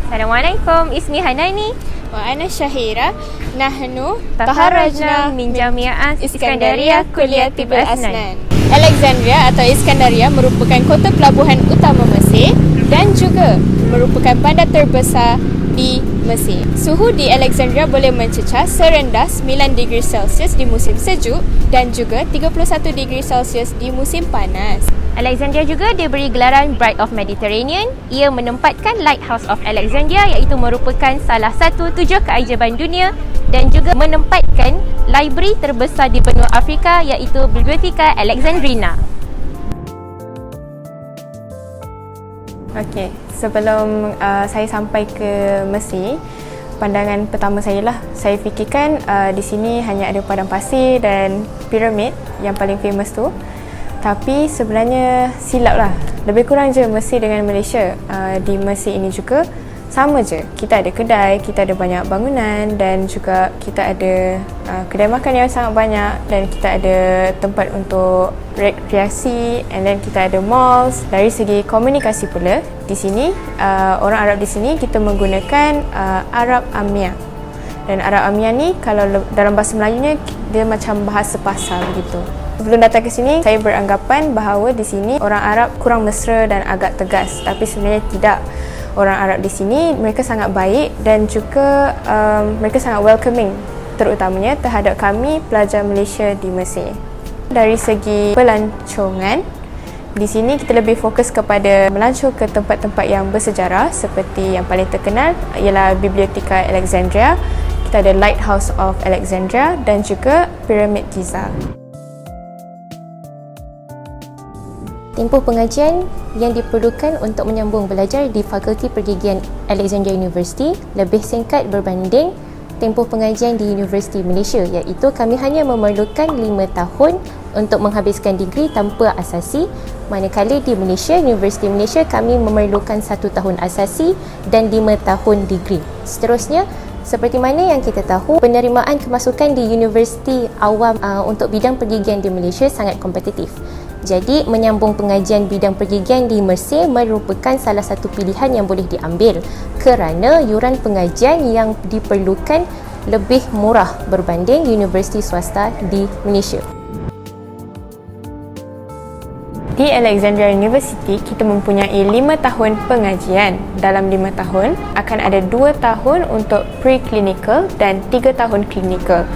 Assalamualaikum, ismi Hanani wa ana Syahira. Nahnu taharrajna min Jami'at Iskandaria Kulliyatul Asnan. Alexandria atau Iskandaria merupakan kota pelabuhan utama Mesir dan juga merupakan bandar terbesar di Mesir. Suhu di Alexandria boleh mencecah serendah 9 degree Celsius di musim sejuk dan juga 31 degree Celsius di musim panas. Alexandria juga diberi gelaran Bride of Mediterranean. Ia menempatkan Lighthouse of Alexandria iaitu merupakan salah satu 7 keajaiban dunia dan juga menempatkan library terbesar di benua Afrika iaitu Bibliotheca Alexandrina. Okey, sebelum saya sampai ke Mesir, pandangan pertama saya lah, saya fikirkan di sini hanya ada padang pasir dan piramid yang paling famous tu. Tapi sebenarnya silap lah. Lebih kurang je Mesir dengan Malaysia. Di Mesir ini juga sama je. Kita ada kedai, kita ada banyak bangunan dan juga kita ada kedai makan yang sangat banyak dan kita ada tempat untuk rekreasi and then kita ada malls. Dari segi komunikasi pula, di sini orang Arab di sini kita menggunakan Arab Amia. Dan Arab Amia ni kalau dalam bahasa Melayunya dia macam bahasa pasar begitu. Sebelum datang ke sini, saya beranggapan bahawa di sini orang Arab kurang mesra dan agak tegas. Tapi sebenarnya tidak. Orang Arab di sini, mereka sangat baik dan juga mereka sangat welcoming, terutamanya terhadap kami pelajar Malaysia di Mesir. Dari segi pelancongan, di sini kita lebih fokus kepada melancong ke tempat-tempat yang bersejarah seperti yang paling terkenal ialah Bibliotheca Alexandria. Kita ada Lighthouse of Alexandria dan juga Piramid Giza. Tempoh pengajian yang diperlukan untuk menyambung belajar di Fakulti Pergigian Alexandria University lebih singkat berbanding tempoh pengajian di Universiti Malaysia, iaitu kami hanya memerlukan 5 tahun untuk menghabiskan degree tanpa asasi, manakala di Malaysia, Universiti Malaysia kami memerlukan 1 tahun asasi dan 5 tahun degree. Seterusnya, seperti mana yang kita tahu, penerimaan kemasukan di universiti awam untuk bidang pergigian di Malaysia sangat kompetitif. Jadi, menyambung pengajian bidang pergigian di Mesir merupakan salah satu pilihan yang boleh diambil kerana yuran pengajian yang diperlukan lebih murah berbanding universiti swasta di Malaysia. Di Alexandria University, kita mempunyai 5 tahun pengajian. Dalam 5 tahun, akan ada 2 tahun untuk pre-clinical dan 3 tahun clinical.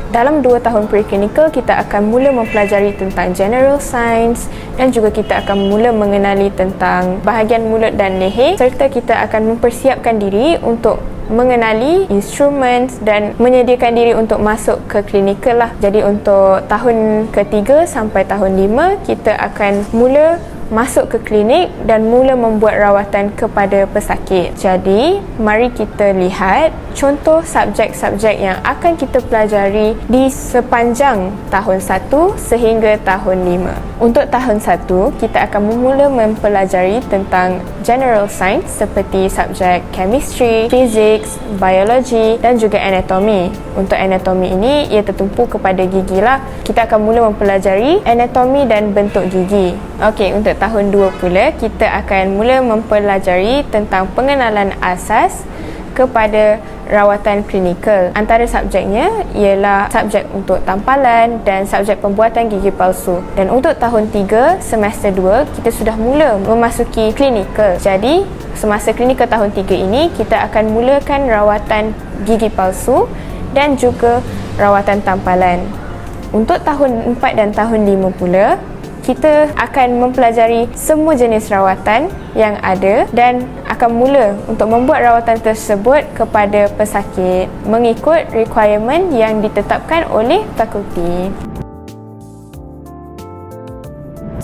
Dalam 2 tahun pre-clinical, kita akan mula mempelajari tentang general science dan juga kita akan mula mengenali tentang bahagian mulut dan leher serta kita akan mempersiapkan diri untuk mengenali instrumen dan menyediakan diri untuk masuk ke clinical lah. Jadi untuk tahun ketiga sampai tahun 5, kita akan mula masuk ke klinik dan mula membuat rawatan kepada pesakit. Jadi, mari kita lihat contoh subjek-subjek yang akan kita pelajari di sepanjang tahun 1 sehingga tahun 5. Untuk tahun 1, kita akan mula mempelajari tentang general science seperti subjek chemistry, physics, biology dan juga anatomy. Untuk anatomy ini, ia tertumpu kepada gigi lah. Kita akan mula mempelajari anatomy dan bentuk gigi. Okey, untuk tahun 2 pula, kita akan mula mempelajari tentang pengenalan asas kepada rawatan klinikal. Antara subjeknya ialah subjek untuk tampalan dan subjek pembuatan gigi palsu. Dan untuk tahun 3, semester 2, kita sudah mula memasuki klinikal. Jadi, semasa klinikal tahun 3 ini, kita akan mulakan rawatan gigi palsu dan juga rawatan tampalan. Untuk tahun 4 dan tahun 5 pula, kita akan mempelajari semua jenis rawatan yang ada dan akan mula untuk membuat rawatan tersebut kepada pesakit mengikut requirement yang ditetapkan oleh fakulti.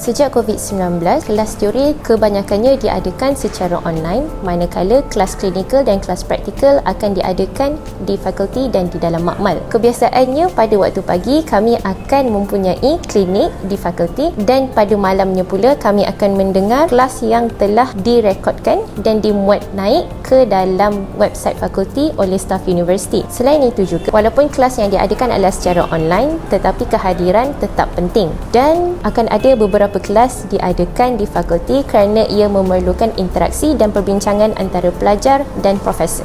Sejak COVID-19, kelas teori kebanyakannya diadakan secara online, manakala kelas klinikal dan kelas praktikal akan diadakan di fakulti dan di dalam makmal. Kebiasaannya pada waktu pagi kami akan mempunyai klinik di fakulti dan pada malamnya pula kami akan mendengar kelas yang telah direkodkan dan dimuat naik ke dalam website fakulti oleh staf universiti. Selain itu juga, walaupun kelas yang diadakan adalah secara online, tetapi kehadiran tetap penting dan akan ada beberapa beberapa kelas diadakan di fakulti kerana ia memerlukan interaksi dan perbincangan antara pelajar dan profesor.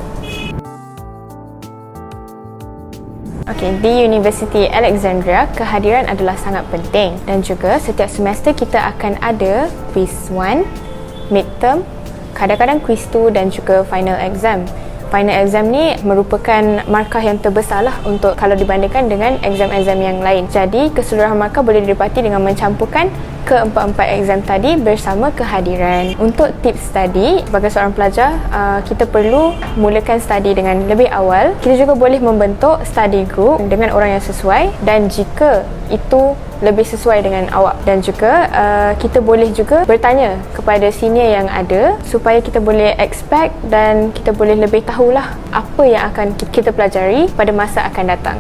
Okey, di Universiti Alexandria, kehadiran adalah sangat penting dan juga setiap semester kita akan ada quiz 1, midterm, kadang-kadang quiz 2 dan juga final exam. Final exam ni merupakan markah yang terbesar lah untuk kalau dibandingkan dengan exam-exam yang lain. Jadi keseluruhan markah boleh didapati dengan mencampurkan keempat-empat exam tadi bersama kehadiran. Untuk tips study, sebagai seorang pelajar, kita perlu mulakan study dengan lebih awal. Kita juga boleh membentuk study group dengan orang yang sesuai, dan jika itu lebih sesuai dengan awak, dan juga kita boleh juga bertanya kepada senior yang ada supaya kita boleh expect dan kita boleh lebih tahulah apa yang akan kita pelajari pada masa akan datang.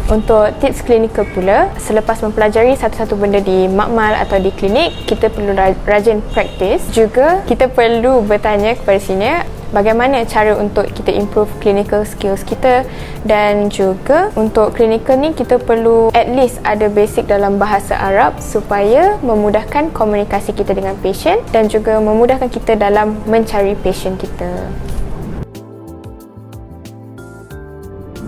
Untuk tips klinikal pula, selepas mempelajari satu-satu benda di makmal atau di klinik, kita perlu rajin praktis. Juga kita perlu bertanya kepada senior bagaimana cara untuk kita improve clinical skills kita, dan juga untuk clinical ni kita perlu at least ada basic dalam bahasa Arab supaya memudahkan komunikasi kita dengan patient dan juga memudahkan kita dalam mencari patient kita.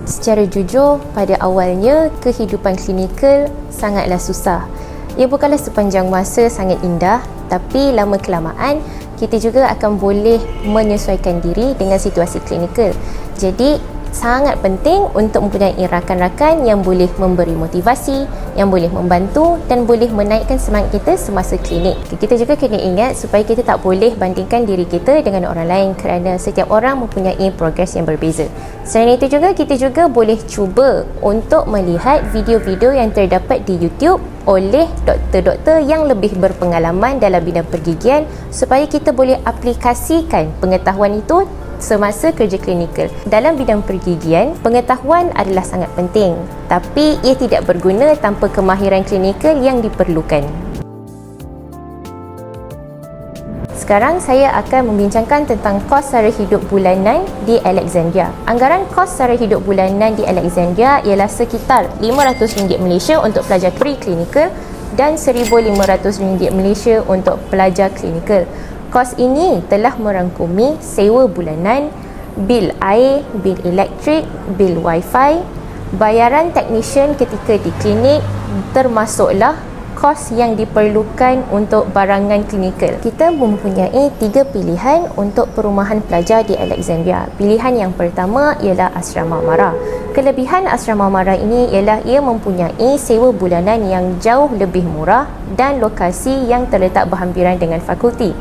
Secara jujur, pada awalnya kehidupan klinikal sangatlah susah. Ia bukanlah sepanjang masa sangat indah, tapi lama kelamaan kita juga akan boleh menyesuaikan diri dengan situasi klinikal. Jadi sangat penting untuk mempunyai rakan-rakan yang boleh memberi motivasi, yang boleh membantu dan boleh menaikkan semangat kita semasa klinik. Kita juga kena ingat supaya kita tak boleh bandingkan diri kita dengan orang lain kerana setiap orang mempunyai progres yang berbeza. Selain itu juga, kita juga boleh cuba untuk melihat video-video yang terdapat di YouTube oleh doktor-doktor yang lebih berpengalaman dalam bidang pergigian supaya kita boleh aplikasikan pengetahuan itu semasa kerja klinikal. Dalam bidang pergigian, pengetahuan adalah sangat penting, tapi ia tidak berguna tanpa kemahiran klinikal yang diperlukan. Sekarang saya akan membincangkan tentang kos sara hidup bulanan di Alexandria. Anggaran kos sara hidup bulanan di Alexandria ialah sekitar RM500 Malaysia untuk pelajar pre-klinikal dan RM1,500 Malaysia untuk pelajar klinikal. Kos ini telah merangkumi sewa bulanan, bil air, bil elektrik, bil wifi, bayaran teknisyen ketika di klinik, termasuklah kos yang diperlukan untuk barangan klinikal. Kita mempunyai 3 pilihan untuk perumahan pelajar di Alexandria. Pilihan yang pertama ialah Asrama Mara. Kelebihan Asrama Mara ini ialah ia mempunyai sewa bulanan yang jauh lebih murah dan lokasi yang terletak berhampiran dengan fakulti.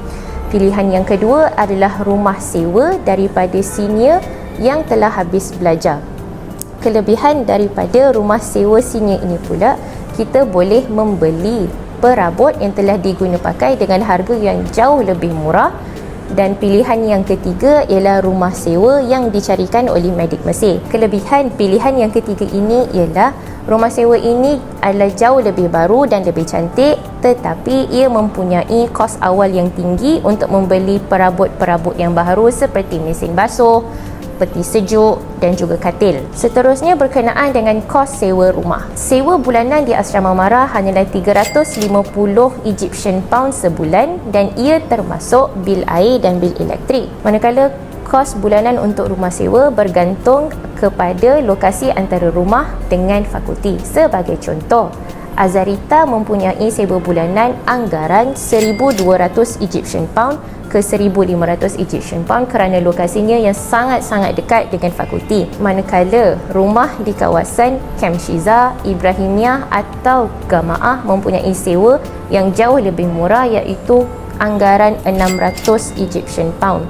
Pilihan yang kedua adalah rumah sewa daripada senior yang telah habis belajar. Kelebihan daripada rumah sewa senior ini pula, kita boleh membeli perabot yang telah diguna pakai dengan harga yang jauh lebih murah. Dan pilihan yang ketiga ialah rumah sewa yang dicarikan oleh medik Mesir. Kelebihan pilihan yang ketiga ini ialah rumah sewa ini adalah jauh lebih baru dan lebih cantik, tetapi ia mempunyai kos awal yang tinggi untuk membeli perabot-perabot yang baharu seperti mesin basuh, peti sejuk dan juga katil. Seterusnya berkenaan dengan kos sewa rumah. Sewa bulanan di Asrama Mara hanyalah 350 Egyptian Pound sebulan dan ia termasuk bil air dan bil elektrik. Manakala kos bulanan untuk rumah sewa bergantung kepada lokasi antara rumah dengan fakulti. Sebagai contoh, Azarita mempunyai sewa bulanan anggaran 1,200 Egyptian Pound ke 1,500 Egyptian Pound kerana lokasinya yang sangat-sangat dekat dengan fakulti. Manakala rumah di kawasan Camp Shiza, Ibrahimiah atau Gamaah mempunyai sewa yang jauh lebih murah iaitu anggaran 600 Egyptian Pound.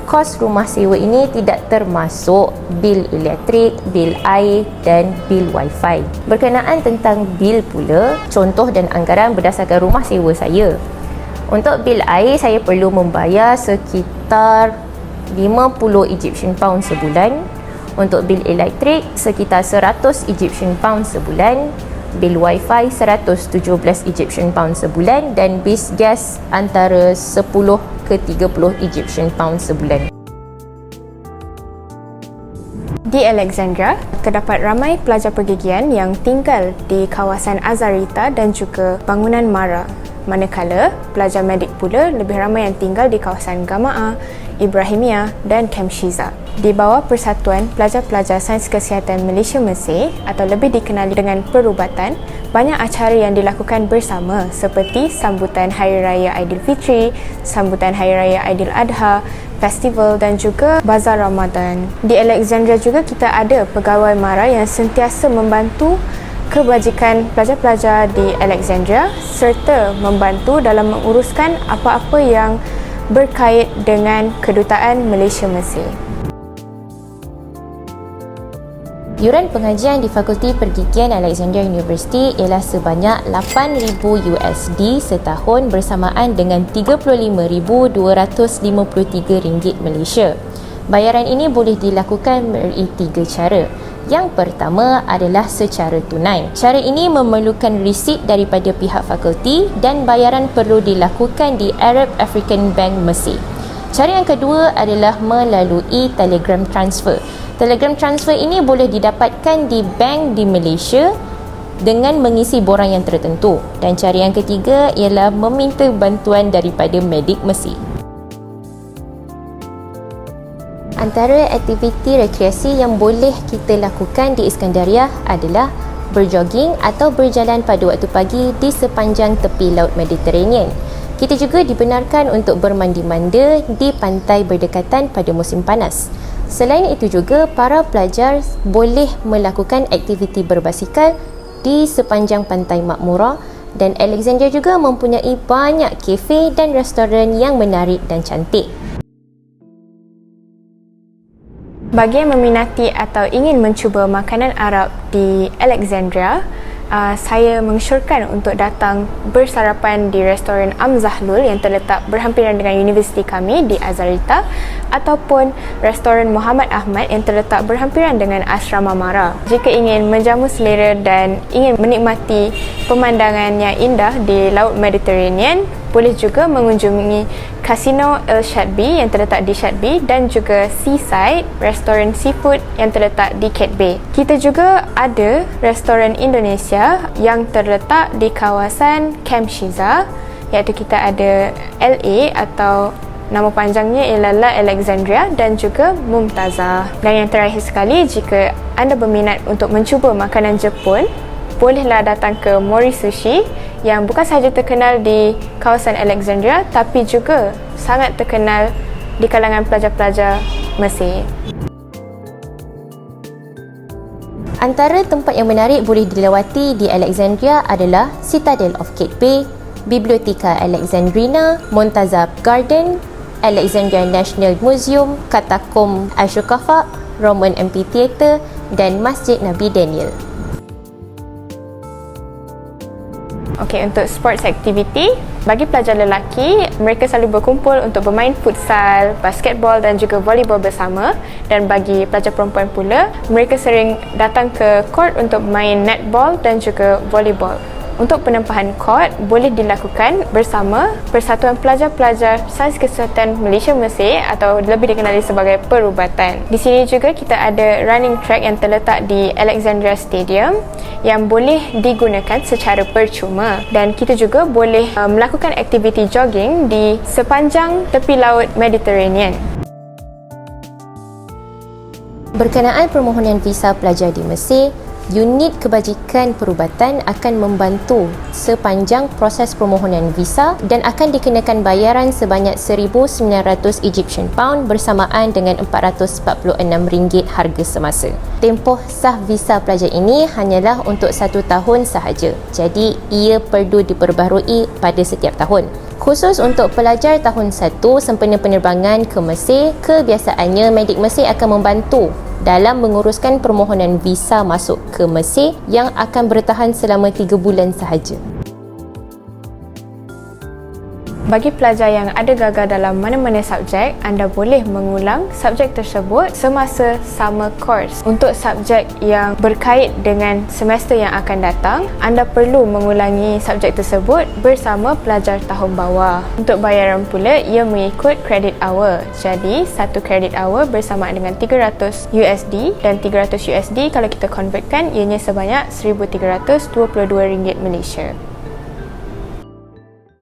Kos rumah sewa ini tidak termasuk bil elektrik, bil air dan bil wifi. Berkenaan tentang bil pula, contoh dan anggaran berdasarkan rumah sewa saya. Untuk bil air, saya perlu membayar sekitar 50 Egyptian Pound sebulan. Untuk bil elektrik, sekitar 100 Egyptian Pound sebulan. Bil wifi 117 Egyptian Pound sebulan dan bis gas antara 10 ke 30 Egyptian Pound sebulan. Di Alexandria, terdapat ramai pelajar pergigian yang tinggal di kawasan Azarita dan juga bangunan Mara. Manakala, pelajar medik pula lebih ramai yang tinggal di kawasan Gama'ah, Ibrahimiyah dan Kem Shiza. Di bawah Persatuan Pelajar-Pelajar Sains Kesihatan Malaysia Mesir atau lebih dikenali dengan Perubatan, banyak acara yang dilakukan bersama seperti sambutan Hari Raya Aidilfitri, sambutan Hari Raya Aidiladha, festival dan juga bazar Ramadan. Di Alexandria juga kita ada pegawai MARA yang sentiasa membantu kebajikan pelajar-pelajar di Alexandria serta membantu dalam menguruskan apa-apa yang berkait dengan kedutaan Malaysia Mesir. Yuran pengajian di Fakulti Pergigian Alexandria University ialah sebanyak $8,000 setahun bersamaan dengan RM35,253 Malaysia. Bayaran ini boleh dilakukan melalui 3 cara. Yang pertama adalah secara tunai. Cara ini memerlukan resit daripada pihak fakulti dan bayaran perlu dilakukan di Arab African Bank Mesir. Cara yang kedua adalah melalui telegram transfer. Telegram transfer ini boleh didapatkan di bank di Malaysia dengan mengisi borang yang tertentu. Dan cara yang ketiga ialah meminta bantuan daripada medik Mesir. Antara aktiviti rekreasi yang boleh kita lakukan di Iskandariah adalah berjogging atau berjalan pada waktu pagi di sepanjang tepi Laut Mediterranean. Kita juga dibenarkan untuk bermandi-manda di pantai berdekatan pada musim panas. Selain itu juga, para pelajar boleh melakukan aktiviti berbasikal di sepanjang pantai Makmurah dan Alexandria juga mempunyai banyak kafe dan restoran yang menarik dan cantik. Bagi yang meminati atau ingin mencuba makanan Arab di Alexandria, saya mengesyorkan untuk datang bersarapan di restoran Amzahlul yang terletak berhampiran dengan universiti kami di Azharita ataupun restoran Muhammad Ahmad yang terletak berhampiran dengan Asrama MARA. Jika ingin menjamu selera dan ingin menikmati pemandangan yang indah di Laut Mediterranean, boleh juga mengunjungi Casino El Shadbi yang terletak di Shadbi dan juga Seaside, restoran seafood yang terletak di Cat Bay. Kita juga ada restoran Indonesia yang terletak di kawasan Kem Shiza, iaitu kita ada LA atau nama panjangnya ialah La Alexandria dan juga Mumtazah. Dan yang terakhir sekali, jika anda berminat untuk mencuba makanan Jepun, bolehlah datang ke Mori Sushi yang bukan sahaja terkenal di kawasan Alexandria tapi juga sangat terkenal di kalangan pelajar-pelajar Mesir. Antara tempat yang menarik boleh dilawati di Alexandria adalah Citadel of Cat Bay, Biblioteca Alexandrina, Montazah Garden, Alexandria National Museum, Katakom Ashokafa, Roman Amphitheatre dan Masjid Nabi Daniel. Okey, untuk sports activity, bagi pelajar lelaki, mereka selalu berkumpul untuk bermain futsal, basketball dan juga volleyball bersama. Dan bagi pelajar perempuan pula, mereka sering datang ke court untuk bermain netball dan juga volleyball. Untuk penempahan court boleh dilakukan bersama Persatuan Pelajar-Pelajar Sains Kesihatan Malaysia Mesir atau lebih dikenali sebagai Perubatan. Di sini juga kita ada running track yang terletak di Alexandria Stadium yang boleh digunakan secara percuma, dan kita juga boleh melakukan aktiviti jogging di sepanjang tepi Laut Mediterranean. Berkenaan permohonan visa pelajar di Mesir, Unit Kebajikan Perubatan akan membantu sepanjang proses permohonan visa dan akan dikenakan bayaran sebanyak 1,900 Egyptian Pound bersamaan dengan RM446 harga semasa. Tempoh sah visa pelajar ini hanyalah untuk 1 tahun sahaja, jadi ia perlu diperbaharui pada setiap tahun. Khusus untuk pelajar tahun 1 sempena penerbangan ke Mesir, kebiasaannya medik Mesir akan membantu dalam menguruskan permohonan visa masuk ke Mesir yang akan bertahan selama 3 bulan sahaja. Bagi pelajar yang ada gagal dalam mana-mana subjek, anda boleh mengulang subjek tersebut semasa sama course. Untuk subjek yang berkait dengan semester yang akan datang, anda perlu mengulangi subjek tersebut bersama pelajar tahun bawah. Untuk bayaran pula, ia mengikut credit hour. Jadi, 1 credit hour bersamaan dengan $300 dan $300 kalau kita convertkan, ianya sebanyak RM1,322 Malaysia.